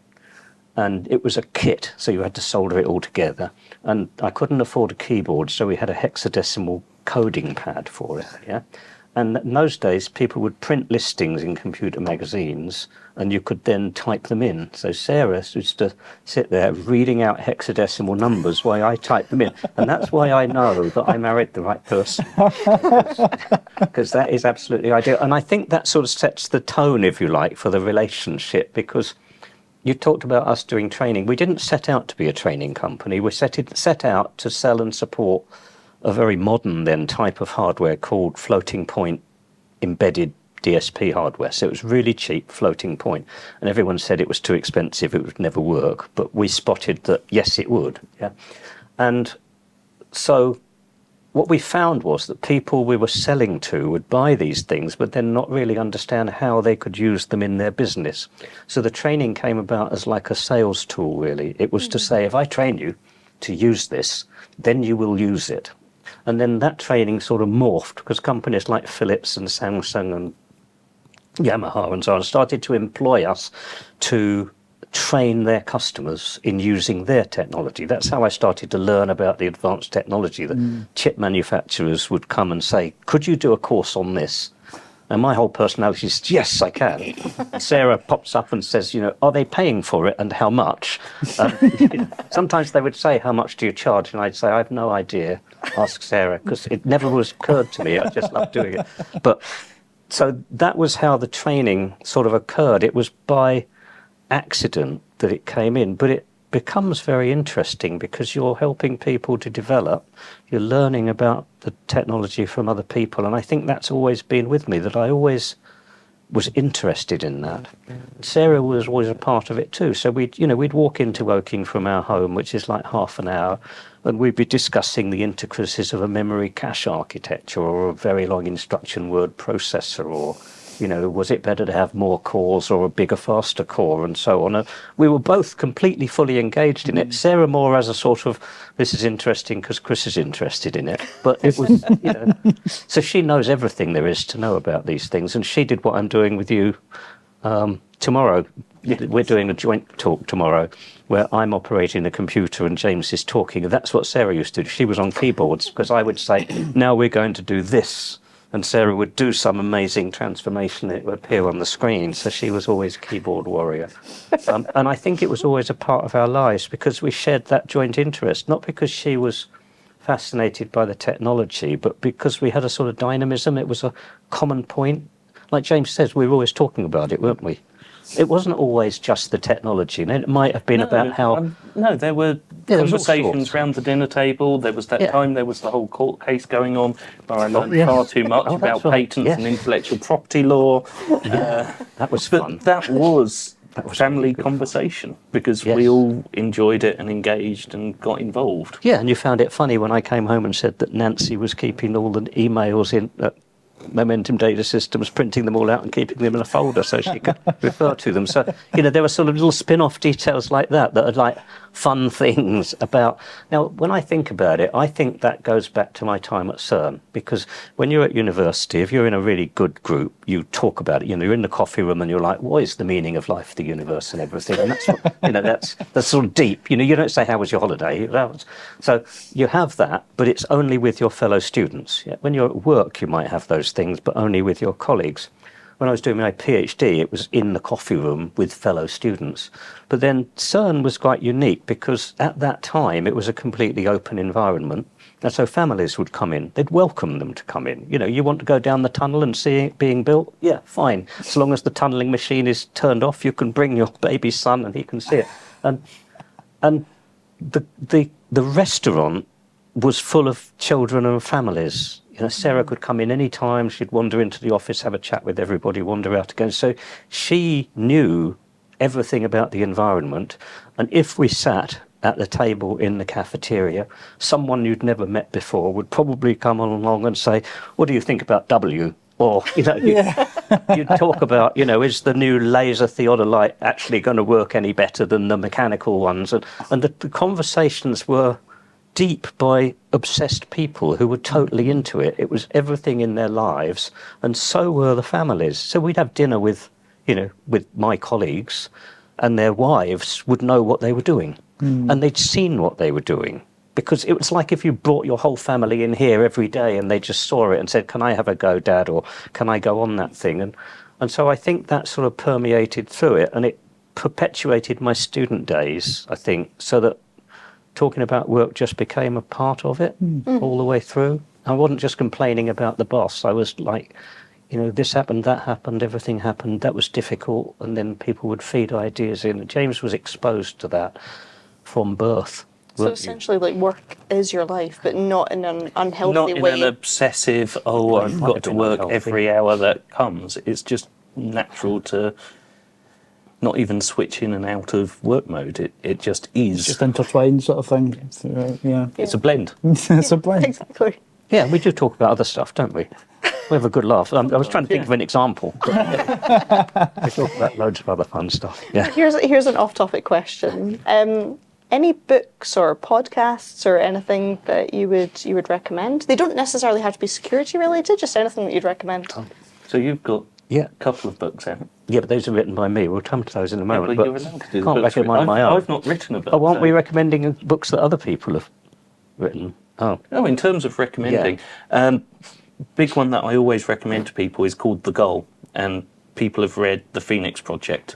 And it was a kit, so you had to solder it all together. And I couldn't afford a keyboard, so we had a hexadecimal coding pad for it, yeah? And in those days, people would print listings in computer magazines, and you could then type them in. So Sarah used to sit there reading out hexadecimal numbers while I typed them in. And that's why I know that I married the right person, because that is absolutely ideal. And I think that sort of sets the tone, if you like, for the relationship, because you talked about us doing training. We didn't set out to be a training company. We set out to sell and support a very modern then type of hardware called floating point embedded DSP hardware. So it was really cheap, floating point. And everyone said it was too expensive, it would never work. But we spotted that, yes, it would. Yeah. And so what we found was that people we were selling to would buy these things, but then not really understand how they could use them in their business. So the training came about as like a sales tool, really. It was to say, if I train you to use this, then you will use it. And then that training sort of morphed because companies like Philips and Samsung and Yamaha and so on started to employ us to train their customers in using their technology. That's how I started to learn about the advanced technology that chip manufacturers would come and say, could you do a course on this? And my whole personality is, yes, I can. Sarah pops up and says, are they paying for it and how much? Sometimes they would say, how much do you charge? And I'd say, I have no idea. Ask Sarah, because it never was occurred to me. I just love doing it. But so that was how the training sort of occurred. It was by accident that it came in, but it becomes very interesting because you're helping people to develop, you're learning about the technology from other people, and I think that's always been with me, that I always was interested in that. Sarah was always a part of it too. So we'd walk into Woking from our home, which is like half an hour, and we'd be discussing the intricacies of a memory cache architecture or a very long instruction word processor, or was it better to have more cores or a bigger, faster core, and so on. We were both completely fully engaged in it. Sarah more as a sort of, this is interesting because Chris is interested in it. But it was, so she knows everything there is to know about these things. And she did what I'm doing with you tomorrow. We're doing a joint talk tomorrow where I'm operating the computer and James is talking. And that's what Sarah used to do. She was on keyboards because I would say, now we're going to do this. And Sarah would do some amazing transformation that would appear on the screen. So she was always a keyboard warrior. And I think it was always a part of our lives because we shared that joint interest, not because she was fascinated by the technology, but because we had a sort of dynamism. It was a common point. Like James says, we were always talking about it, weren't we? It wasn't always just the technology. It might have been about how... No, there were conversations round the dinner table. There was that time, there was the whole court case going on where I learned far too much about patents and intellectual property law. That was fun. That was family conversation because we all enjoyed it and engaged and got involved. Yeah, and you found it funny when I came home and said that Nancy was keeping all the emails in momentum data systems, printing them all out and keeping them in a folder so she could refer to them. So, there were sort of little spin-off details like that are like fun things about. Now, when I think about it, I think that goes back to my time at CERN, because when you're at university, if you're in a really good group, you talk about it. You're in the coffee room and you're like, what is the meaning of life, the universe and everything? And that's what, that's sort of deep. You don't say, how was your holiday? So you have that, but it's only with your fellow students. Yeah? When you're at work, you might have those things, but only with your colleagues. When I was doing my PhD, it was in the coffee room with fellow students. But then CERN was quite unique because at that time, it was a completely open environment. And so families would come in. They'd welcome them to come in. You want to go down the tunnel and see it being built? Yeah, fine. As long as the tunnelling machine is turned off, you can bring your baby son and he can see it. And the restaurant was full of children and families. Sarah could come in any time. She'd wander into the office, have a chat with everybody, wander out again. So she knew everything about the environment. And if we sat at the table in the cafeteria, someone you'd never met before would probably come along and say, what do you think about W? Or, you'd talk about, is the new laser theodolite actually going to work any better than the mechanical ones? And the conversations were deep by obsessed people who were totally into it. It was everything in their lives, and so were the families. So we'd have dinner with my colleagues, and their wives would know what they were doing, and they'd seen what they were doing. Because it was like if you brought your whole family in here every day and they just saw it and said, can I have a go, Dad, or can I go on that thing? And so I think that sort of permeated through it, and it perpetuated my student days, I think, so that talking about work just became a part of it all the way through. I wasn't just complaining about the boss. I was like, this happened, that happened, everything happened, that was difficult, and then people would feed ideas in. James was exposed to that from birth. So essentially, like, work is your life, but not in an unhealthy Not way. in an obsessive, I've got to work every hour that comes. It's just natural to not even switch in and out of work mode. It just is. Just intertwined sort of thing. Yeah. It's a blend. It's a blend. Exactly. Yeah, we do talk about other stuff, don't we? We have a good laugh. I was trying to think of an example. We talk about loads of other fun stuff. Yeah. Here's an off-topic question. Any books or podcasts or anything that you would recommend? They don't necessarily have to be security related. Just anything that you'd recommend. So you've got Yeah. a couple of books out. Yeah, but those are written by me. We'll come to those in a moment. But you're allowed to do the can't books. recommend my own. I've not written a book. Oh, aren't so- we recommending books that other people have written? Oh, Oh, in terms of recommending, big one that I always recommend to people is called The Goal, and people have read The Phoenix Project.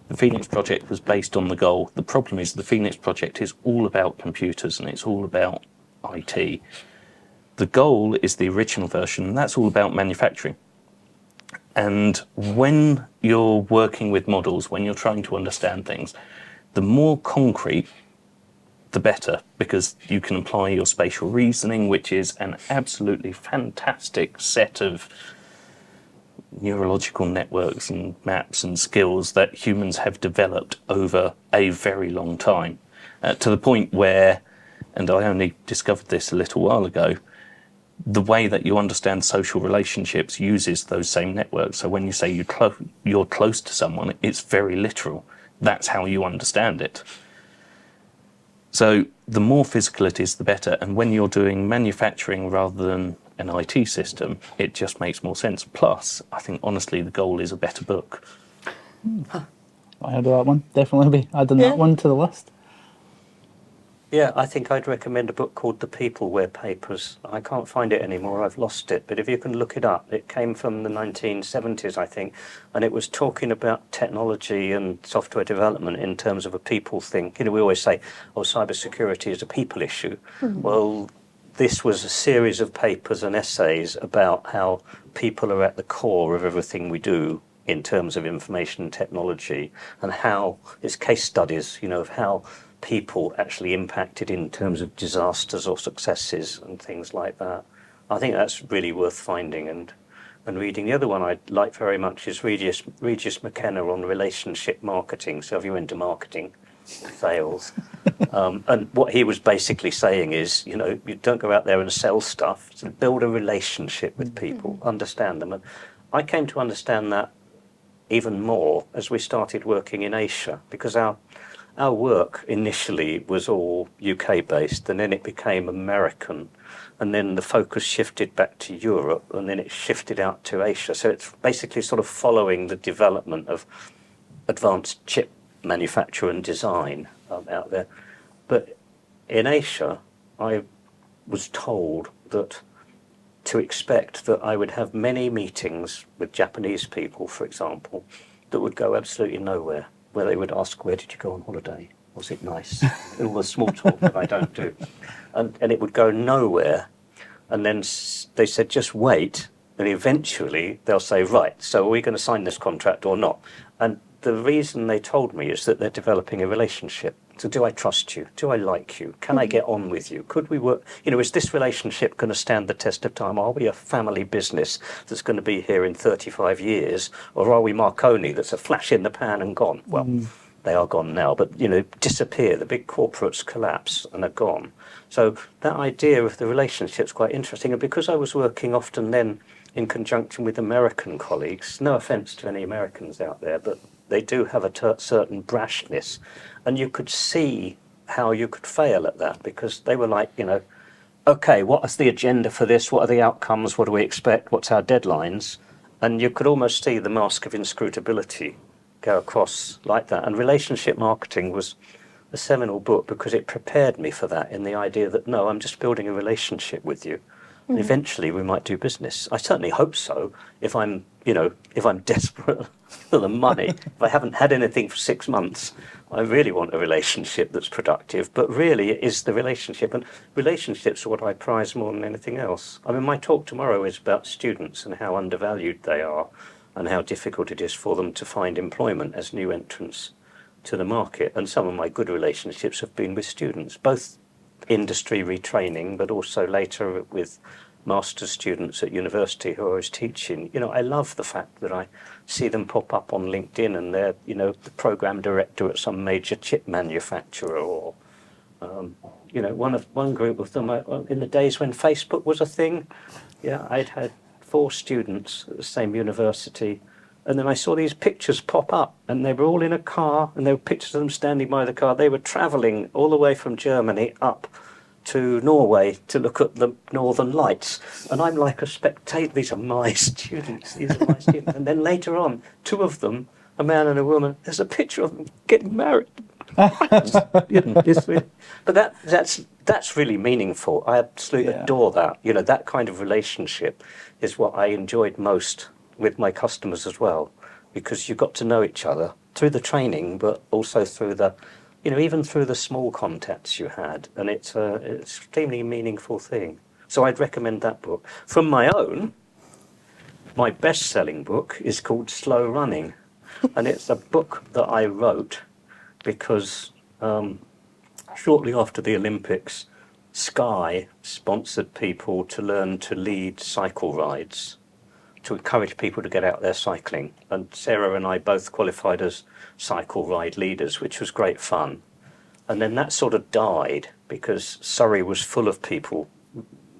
The Phoenix Project was based on The Goal. The problem is the Phoenix Project is all about computers and it's all about IT. The Goal is the original version, and that's all about manufacturing. And when you're working with models, when you're trying to understand things, the more concrete, the better, because you can apply your spatial reasoning, which is an absolutely fantastic set of neurological networks and maps and skills that humans have developed over a very long time, to the point where, and I only discovered this a little while ago, the way that you understand social relationships uses those same networks. So when you say you're close to someone, it's very literal. That's how you understand it. So the more physical it is, the better. And when you're doing manufacturing rather than an IT system, it just makes more sense. Plus, I think, honestly, The Goal is a better book. I heard of that one. Definitely be adding that one to the list. yeah, I think I'd recommend a book called The Peopleware Papers. I can't find it anymore, I've lost it, but if you can look it up, it came from the 1970s, I think, and it was talking about technology and software development in terms of a people thing. We always say, cybersecurity is a people issue. Well, this was a series of papers and essays about how people are at the core of everything we do in terms of information technology, and how it's case studies, of how people actually impacted in terms of disasters or successes and things like that. I think that's really worth finding and reading. The other one I like very much is Regis McKenna on relationship marketing. So if you're into marketing, sales. And what he was basically saying is, you don't go out there and sell stuff, so build a relationship with people, understand them. And I came to understand that even more as we started working in Asia, because our work initially was all UK based, and then it became American, and then the focus shifted back to Europe, and then it shifted out to Asia. So it's basically sort of following the development of advanced chip manufacture and design out there. But in Asia, I was told that to expect that I would have many meetings with Japanese people, for example, that would go absolutely nowhere, where they would ask, where did you go on holiday? Was it nice? All the small talk that I don't do. And it would go nowhere. And then they said, just wait. And eventually they'll say, right, so are we going to sign this contract or not? And the reason they told me is that they're developing a relationship. So do I trust you? Do I like you? Can I get on with you? Could we work? Is this relationship going to stand the test of time? Are we a family business that's going to be here in 35 years? Or are we Marconi that's a flash in the pan and gone? Well, they are gone now, but, disappear. The big corporates collapse and are gone. So that idea of the relationship's quite interesting. And because I was working often then in conjunction with American colleagues, no offence to any Americans out there, but they do have a certain brashness. And you could see how you could fail at that, because they were like, okay, what is the agenda for this? What are the outcomes? What do we expect? What's our deadlines? And you could almost see the mask of inscrutability go across like that. And Relationship Marketing was a seminal book because it prepared me for that, in the idea that, no, I'm just building a relationship with you. And eventually we might do business. I certainly hope so. If I'm desperate for the money, if I haven't had anything for 6 months, I really want a relationship that's productive. But really, it is the relationship, and relationships are what I prize more than anything else. I mean, my talk tomorrow is about students and how undervalued they are, and how difficult it is for them to find employment as new entrants to the market. And some of my good relationships have been with students, both industry retraining, but also later with master's students at university who I was teaching. I love the fact that I see them pop up on LinkedIn, and they're, the program director at some major chip manufacturer, or, one group of them in the days when Facebook was a thing. Yeah, I'd had 4 students at the same university, and then I saw these pictures pop up, and they were all in a car, and there were pictures of them standing by the car. They were travelling all the way from Germany up to Norway to look at the northern lights. And I'm like a spectator. These are my students. And then later on, 2 of them, a man and a woman, there's a picture of them getting married. But that's really meaningful. I absolutely adore that. That kind of relationship is what I enjoyed most with my customers as well, because you got to know each other through the training, but also through the, even through the small contacts you had. And it's an extremely meaningful thing. So I'd recommend that book. From my own, my best-selling book is called Slow Running. And it's a book that I wrote because shortly after the Olympics, Sky sponsored people to learn to lead cycle rides, to encourage people to get out there cycling. And Sarah and I both qualified as cycle ride leaders, which was great fun. And then that sort of died because Surrey was full of people,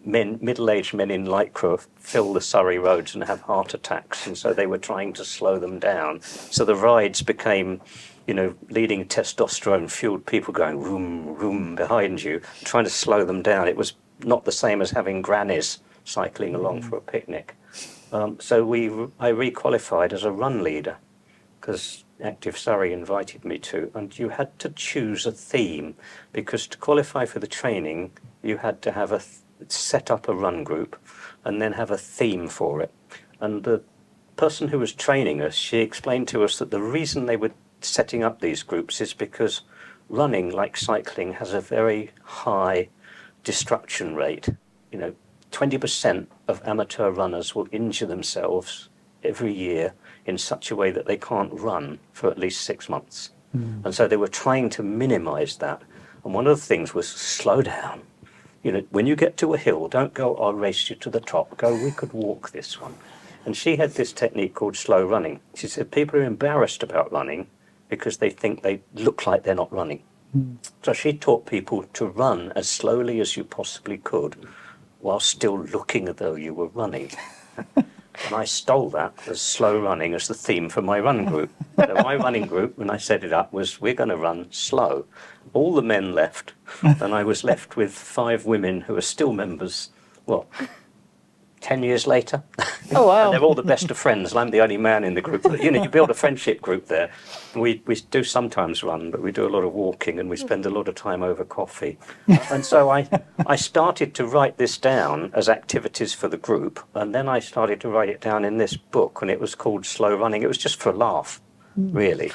middle-aged men in lycra fill the Surrey roads and have heart attacks. And so they were trying to slow them down. So the rides became, leading testosterone-fueled people going vroom, vroom behind you, trying to slow them down. It was not the same as having grannies cycling along for a picnic. So I re-qualified as a run leader because Active Surrey invited me to, and you had to choose a theme, because to qualify for the training you had to have set up a run group and then have a theme for it. And the person who was training us, she explained to us that the reason they were setting up these groups is because running, like cycling, has a very high destruction rate. 20% of amateur runners will injure themselves every year in such a way that they can't run for at least 6 months. And so they were trying to minimize that. And one of the things was slow down. When you get to a hill, don't go, I'll race you to the top. Go, we could walk this one. And she had this technique called slow running. She said people are embarrassed about running because they think they look like they're not running. So she taught people to run as slowly as you possibly could while still looking as though you were running. And I stole that as slow running as the theme for my run group. So my running group, when I set it up, was we're going to run slow. All the men left, and I was left with 5 women who are still members, 10 years later. Oh, wow. And they're all the best of friends, and I'm the only man in the group. But, you build a friendship group there. We do sometimes run, but we do a lot of walking, and we spend a lot of time over coffee. And so I started to write this down as activities for the group, and then I started to write it down in this book, and it was called Slow Running. It was just for a laugh, really.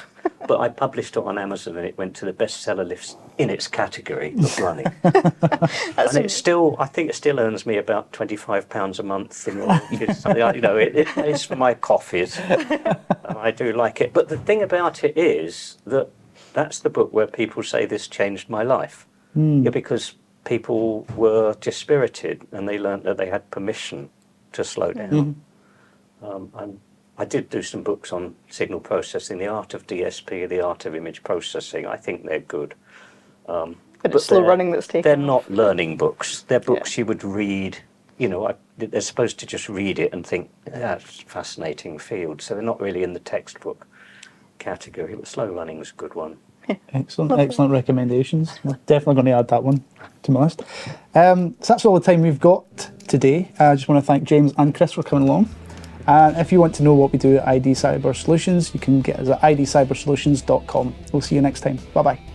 But I published it on Amazon, and it went to the bestseller list in its category of running. And it's still, I think it still earns me about £25 a month in royalties. It pays for my coffees, and I do like it. But the thing about it is that that's the book where people say this changed my life. Because people were dispirited, and they learned that they had permission to slow down. I did do some books on signal processing, the art of DSP, the art of image processing. I think they're good. But it's slow running that's taken. They're not learning books. They're books you would read. They're supposed to just read it and think, that's a fascinating field. So they're not really in the textbook category. But slow running was a good one. Excellent recommendations. We're definitely going to add that one to my list. So that's all the time we've got today. I just want to thank James and Chris for coming along. And if you want to know what we do at ID Cyber Solutions, you can get us at idcybersolutions.com. We'll see you next time. Bye-bye.